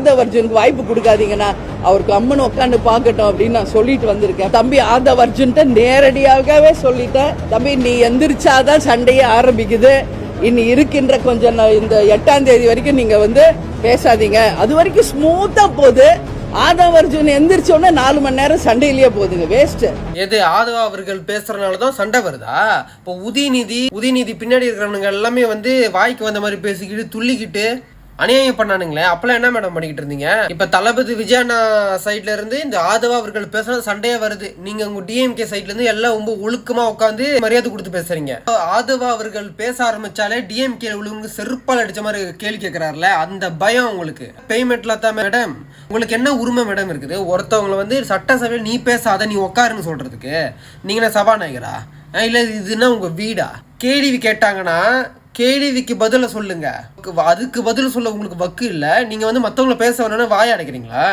ஆதவர்ஜுனுக்கு வாய்ப்பு கொடுக்காதீங்கன்னா அவருக்கு அம்மன் உட்காந்து பார்க்கட்டும் அப்படின்னு நான் சொல்லிட்டு வந்திருக்கேன். தம்பி ஆதவர்ஜுன்ட்ட நேரடியாகவே சொல்லிட்டேன், தம்பி நீ எந்திரிச்சாதான் சண்டையே ஆரம்பிக்குது, இனி இருக்கின்ற கொஞ்சம் இந்த 8ஆம் தேதி வரைக்கும் நீங்க பேசாதீங்க, அது வரைக்கும் ஸ்மூத்தா போகுது. ஆதவர்ஜுன் எந்திரிச்சோன்னா 4 மணி நேரம் சண்டையிலேயே போகுதுங்க, வேஸ்ட். எது ஆதவா அவர்கள் பேசுறதுனாலதான் சண்டை வருதா? இப்போ உதயநிதி பின்னாடி இருக்கிறவங்க எல்லாமே வாய்க்கு வந்த மாதிரி பேசிக்கிட்டு துள்ளிக்கிட்டு அநியாயம் பண்ணானுங்களே, அப்பெல்லாம் என்ன மேடம் பண்ணிக்கிட்டு இருந்தீங்க? இப்ப தளபதி விஜயண்ணா சைட்ல இருந்து இந்த ஆதவா அவர்கள் பேசுறது சண்டையே வருது. நீங்க உங்க டிஎம்கே சைட்ல இருந்து எல்லாம் ரொம்ப ஒழுக்கமா உட்காந்து மரியாதை கொடுத்து பேசுறீங்க. ஆதவா அவர்கள் பேச ஆரம்பிச்சாலே டிஎம்கே உள்ளவங்க செருப்பால் அடிச்ச மாதிரி கேள்வி கேட்கிறாருல, அந்த பயம் உங்களுக்கு. பேமெண்ட்ல தான் மேடம் உங்களுக்கு என்ன உரிமை மேடம் இருக்குது? ஒருத்தவங்களை சட்டசபையில் நீ பேசாத, நீ உட்காருன்னு சொல்றதுக்கு நீங்க என்ன சபாநாயகரா? இல்ல இதுன்னா உங்க வீடா? கேள்வி கேட்டாங்கன்னா கேள்விக்கு பதில சொல்லுங்க. அதுக்கு பதில் சொல்ல உங்களுக்கு வக்கு இல்ல. நீங்க மத்தவங்களை பேச வேணும்னு வாய அடைக்கிறீங்களா?